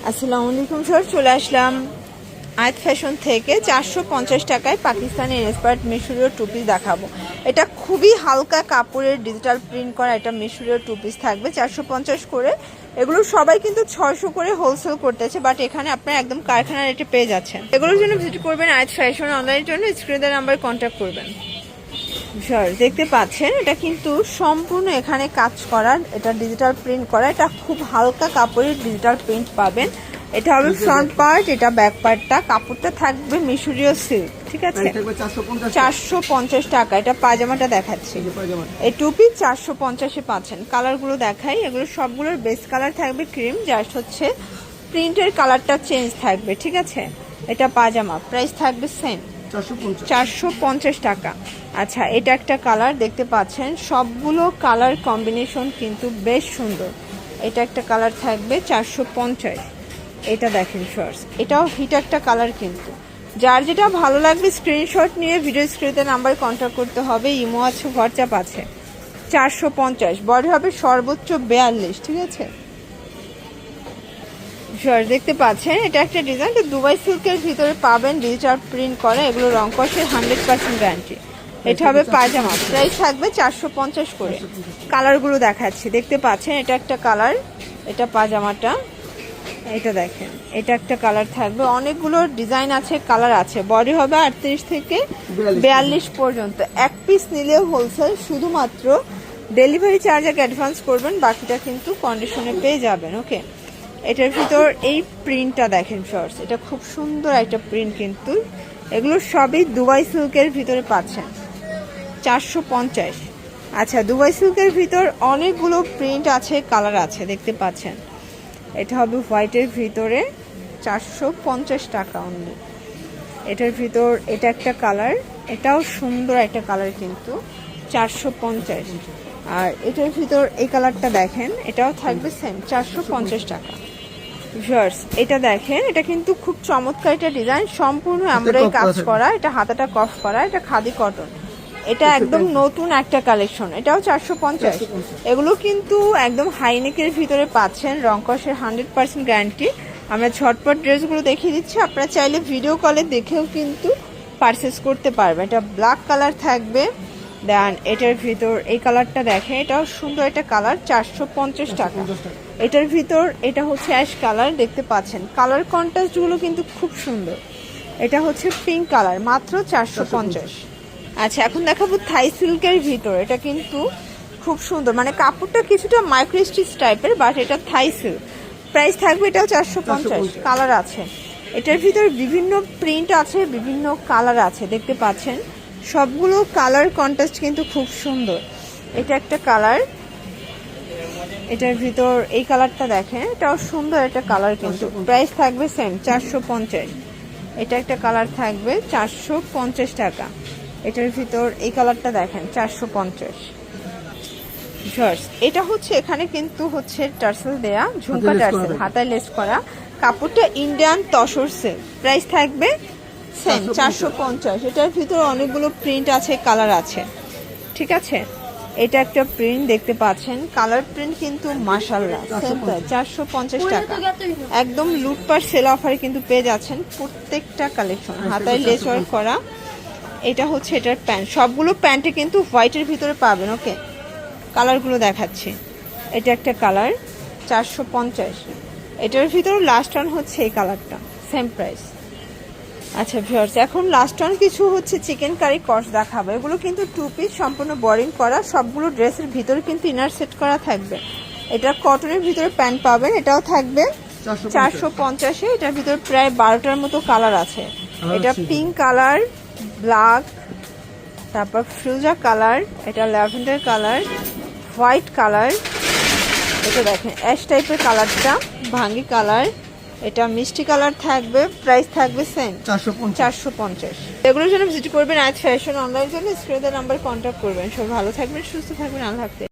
আসসালামু আলাইকুম স্যার, চলে আসলাম আয়াত ফ্যাশন থেকে 450 টাকায় পাকিস্তানি ইন্সপায়ার্ড মিশরীয় টু পিস দেখাবো। এটা খুবই হালকা কাপড়ের ডিজিটাল প্রিন্ট করা এটা মিশরীয় টু পিস থাকবে 450 করে। এগুলো সবাই কিন্তু 600 করে হোলসেল করতেছে, বাট এখানে আপনারা একদম কারখানা রেটে পেয়ে যাচ্ছেন। এগুলোর জন্য ভিজিট করবেন আয়াত ফ্যাশন, অনলাইনের জন্য স্ক্রিনের নাম্বারে কন্ট্যাক্ট করবেন। স্যার দেখতে পাচ্ছেন এটা কিন্তু সম্পূর্ণ এখানে কাজ করা, এটা ডিজিটাল প্রিন্ট করা, এটা খুব হালকা কাপড়ের ডিজিটাল প্রিন্ট পাবেন। এটা হবে ফ্রন্ট পার্ট, এটা ব্যাক পার্টটা, কাপড়টা থাকবে মিশরীয় সিল্ক, ঠিক আছে 450 টাকা। এটা পাজামাটা দেখাচ্ছি, এই টুপি 450-এ পাচ্ছেন। কালারগুলো দেখাই, এগুলো সবগুলোর বেস কালার থাকবে ক্রিম, জাস্ট হচ্ছে প্রিন্টের কালারটা চেঞ্জ থাকবে, ঠিক আছে। এটা পাজামা, প্রাইস থাকবে সেম 450 টাকা। আচ্ছা, এটা একটা কালার দেখতে পাচ্ছেন, সবগুলো কালার কম্বিনেশন কিন্তু বেশ সুন্দর। এটা একটা কালার থাকবে 450। এটা দেখেন শর্টস, এটাও হিট একটা কালার, কিন্তু যার যেটা ভালো লাগবে স্ক্রিনশট নিয়ে ভিডিও স্ক্রিনে নাম্বারে কন্ট্যাক্ট করতে হবে। ইমো আছে, হোয়াটসঅ্যাপ আছে। 450, বডি হবে সর্বোচ্চ 42, ঠিক আছে। শর্টস দেখতে পাচ্ছেন, এটা একটা ডিজাইন, দুবাই সিল্কের ভিতরে পাবেন, ডিজিটাল প্রিন্ট করা, এগুলো রং কষের 100% গ্যারান্টি। এটা হবে পায়জামা, প্রাইস থাকবে 450 করে। কালারগুলো দেখাচ্ছি, দেখতে পাচ্ছেন এটা একটা কালার, এটা পাজামাটা, এটা দেখেন এটা একটা কালার থাকবে, অনেকগুলো ডিজাইন আছে, কালার আছে। বডি হবে 38 থেকে 42 পর্যন্ত। এক পিস নিলেও হোলসেল, শুধুমাত্র ডেলিভারি চার্জ আগে অ্যাডভান্স করবেন, বাকিটা কিন্তু কন্ডিশনে পেয়ে যাবেন। ওকে, এটার ভিতর এই প্রিন্টটা দেখেন শর্টস, এটা খুব সুন্দর একটা প্রিন্ট, কিন্তু এগুলো সবই দুবাই সিল্কের ভিতরে পাচ্ছেন 450। আচ্ছা, দুবাই সিল্কের ভিতর অনেকগুলো প্রিন্ট আছে, কালার আছে, দেখতে পাচ্ছেন। এটা হবে হোয়াইটের ভিতরে 450 টাকা অনলি। এটার ভিতর এটা একটা কালার, এটাও সুন্দর একটা কালার, কিন্তু 450। আর এটার ভিতর এই কালারটা দেখেন, এটাও থাকবে সেম 450 টাকা। ভিউয়ার্স এটা দেখেন, এটা কিন্তু খুব চমৎকার একটা ডিজাইন, সম্পূর্ণ এমব্রয়ডারি কাজ করা, এটা হাতাটা কফ করা, এটা খাদি কটন, এটা একদম নতুন একটা কালেকশন, এটাও 450। এগুলো কিন্তু একদম হাইনেকের ভিতরে পাচ্ছেন, রংকশের 100% গ্যারান্টি। আমরা ঝটপট ড্রেসগুলো দেখিয়ে দিচ্ছি, আপনারা চাইলে ভিডিও কলে দেখেও কিন্তু পারচেস করতে পারবেন। এটা ব্ল্যাক কালার থাকবে, দেন এটার ভিতর এই কালারটা দেখেন, এটাও সুন্দর একটা কালার, 450 টাকা। এটার ভিতর এটা হচ্ছে অ্যাশ কালার, দেখতে পাচ্ছেন কালার কন্ট্রাস্টগুলো কিন্তু খুব সুন্দর। এটা হচ্ছে পিঙ্ক কালার, মাত্র 450। আচ্ছা, এখন দেখাবো থাই সিল্কের ভিতর, এটা কিন্তু খুব সুন্দর, মানে কাপড়টা কিছুটা মাইক্রো স্টিচ টাইপের, বাট এটা থাই সিল্ক, প্রাইস থাকবে এটাও 450। কালার আছে, এটার ভিতর বিভিন্ন প্রিন্ট আছে, বিভিন্ন কালার আছে, দেখতে পাচ্ছেন সবগুলো কালার কন্ট্রাস্ট কিন্তু খুব সুন্দর। এটা একটা কালার, এটার ভিতর এই কালারটা দেখেন, এটাও সুন্দর একটা কালার, কিন্তু প্রাইস থাকবে সেম 450। এটা একটা কালার থাকবে 450 টাকা। এটার ভিতর এই কালারটা দেখেন 450। শর্টস এটা হচ্ছে, এখানে কিন্তু হচ্ছে টার্সেল দেয়া, ঝুমকা টার্সেল, হাতায় লেস করা, কাপড়টা ইন্ডিয়ান তসর সিল্ক, প্রাইস থাকবে সেম 450। এটার ভিতর অনেকগুলো প্রিন্ট আছে, কালার আছে, ঠিক আছে। এটা একটা প্রিন্ট দেখতে পাচ্ছেন, কালার প্রিন্ট কিন্তু মাশাআল্লাহ, সেম 450 টাকা। একদম লুটপাট সেল অফারে কিন্তু পেয়ে যাচ্ছেন প্রত্যেকটা কালেকশন, হাতায় লেস ওয়ার্ক করা। এটা হচ্ছে এটার প্যান্ট, সবগুলো প্যান্টে কিন্তু হোয়াইটের ভিতরে পাবেন। ওকে, কালারগুলো দেখাচ্ছি, এটা একটা কালার 450। এটার ভিতরে লাস্ট ওয়ান হচ্ছে এই কালারটা, সেম প্রাইস। আচ্ছা ভিউয়ার্স, এখন লাস্ট ওয়ান কিছু হচ্ছে চিকেন কারি কর্স দেখাবো। এগুলো কিন্তু টু পিস, সম্পূর্ণ বোরিং করা, সবগুলো ড্রেসের ভিতরে কিন্তু ইনার সেট করা থাকবে। এটা কটনের ভিতরে প্যান্ট পাবেন, এটাও থাকবে 450। এটার ভিতরে প্রায় 12টার মতো কালার আছে। এটা পিঙ্ক কালার, ব্ল্যাক, তারপর ফিরোজা কালার, এটা ল্যাভেন্ডার কালার, হোয়াইট কালার, এটা দেখেন অ্যাশ টাইপের কালারটা, ভাঙ্গি কালার, এটা মিষ্টি কালার থাকবে, প্রাইস থাকবে সেম 450। এগুলোর জন্য ভিজিট করবেন আয়াত ফ্যাশন, অনলাইনের জন্য স্ক্রিনের নাম্বার কন্ট্যাক্ট করবেন। সবাই ভালো থাকবেন, সুস্থ থাকবেন, আল্লাহ হাফেজ।